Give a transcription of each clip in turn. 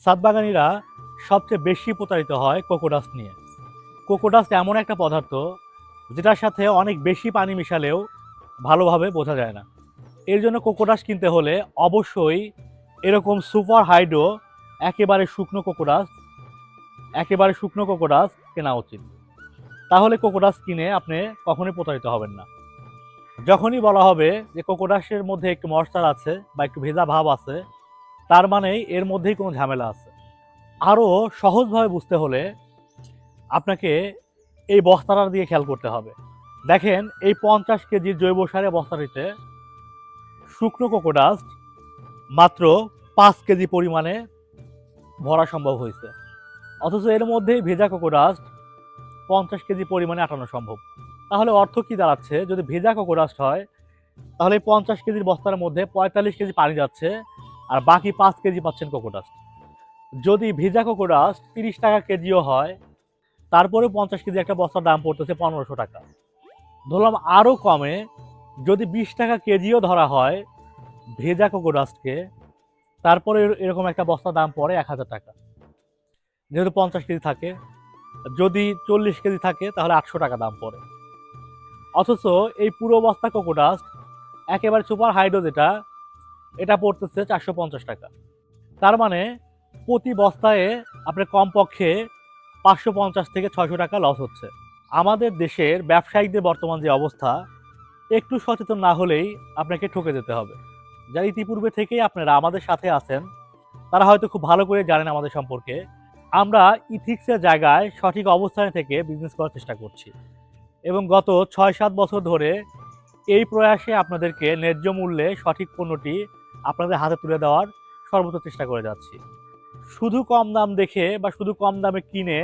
ছাদবাগানিরা সবচেয়ে বেশি প্রতারিত হয় কোকোডাস্ট নিয়ে। কোকোডাস্ট এমন একটা পদার্থ যেটার সাথে অনেক বেশি পানি মিশালেও ভালোভাবে বোঝা যায় না। এর জন্য কোকোডাস্ট কিনতে হলে অবশ্যই এরকম সুপার হাইড্রো একেবারে শুকনো কোকোডাস্ট কেনা উচিত। তাহলে কোকোডাস্ট কিনে আপনি কখনোই প্রতারিত হবেন না। যখনই বলা হবে যে কোকোডাস্টের মধ্যে একটু ময়েশ্চার আছে বা একটু ভেজা ভাব আছে, তার মানেই এর মধ্যেই কোনো ঝামেলা আছে। আরও সহজভাবে বুঝতে হলে আপনাকে এই বস্তাটা দিয়ে খেয়াল করতে হবে। দেখেন, এই 50 কেজির জৈব সারের বস্তাটিতে শুকনো কোকোডাস্ট মাত্র 5 কেজি পরিমাণে ভরা সম্ভব হয়েছে, অথচ এর মধ্যেই ভেজা কোকোডাস্ট 50 কেজি পরিমাণে আটানো সম্ভব। তাহলে অর্থ কি দাঁড়াচ্ছে? যদি ভেজা কোকোডাস্ট হয় তাহলে 50 কেজির বস্তার মধ্যে 45 কেজি পানি যাচ্ছে আর বাকি 5 কেজি পাচ্ছেন কোকোডাস্ট। যদি ভেজা কোকোডাস্ট 30 টাকা কেজিও হয়, তারপরে 50 কেজি একটা বস্তার দাম পড়তেছে 1500 টাকা। ধরলাম আরও কমে, যদি 20 টাকা কেজিও ধরা হয় ভেজা কোকোডাস্টকে, তারপরে এরকম একটা বস্তার দাম পড়ে 1000 টাকা, যেহেতু 50 কেজি থাকে। যদি 40 কেজি থাকে তাহলে 800 টাকা দাম পড়ে। অথচ এই পুরো বস্তা কোকোডাস্ট একেবারে সুপার হাইড্রো যেটা, এটা পড়তেছে 450 টাকা। তার মানে প্রতি বস্তায় আপনার কমপক্ষে 550 থেকে 600 টাকা লস হচ্ছে। আমাদের দেশের ব্যবসায়িকদের বর্তমান যে অবস্থা, একটু সচেতন না হলেই আপনাকে ঠকে যেতে হবে। যারা ইতিপূর্বে থেকেই আপনারা আমাদের সাথে আছেন, তারা হয়তো খুব ভালো করে জানেন আমাদের সম্পর্কে। আমরা ইথিক্সের জায়গায় সঠিক অবস্থানে থেকে বিজনেস করার চেষ্টা করছি এবং গত 6-7 বছর ধরে এই প্রয়াসে আপনাদেরকে ন্যায্য মূল্যে সঠিক পণ্যটি আপনাদের হাতে তুলে দেওয়ার সর্বোচ্চ চেষ্টা করে যাচ্ছি। শুধু কম দাম দেখে বা শুধু কম দামে কিনে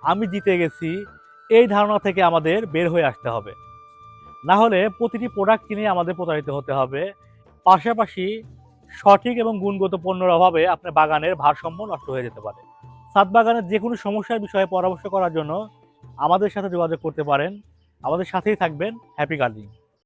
আমি জিতে গেছি, এই ধারণা থেকে আমাদের বের হয়ে আসতে হবে। না হলে প্রতিটি প্রোডাক্ট কিনে আমাদের প্রতারিত হতে হবে। পাশাপাশি সঠিক এবং গুণগত পণ্যের অভাবে আপনার বাগানের ভারসাম্য নষ্ট হয়ে যেতে পারে। ছাদ বাগানের যে কোনো সমস্যার বিষয়ে পরামর্শ করার জন্য আমাদের সাথে যোগাযোগ করতে পারেন। আমাদের সাথেই থাকবেন। Happy gardening.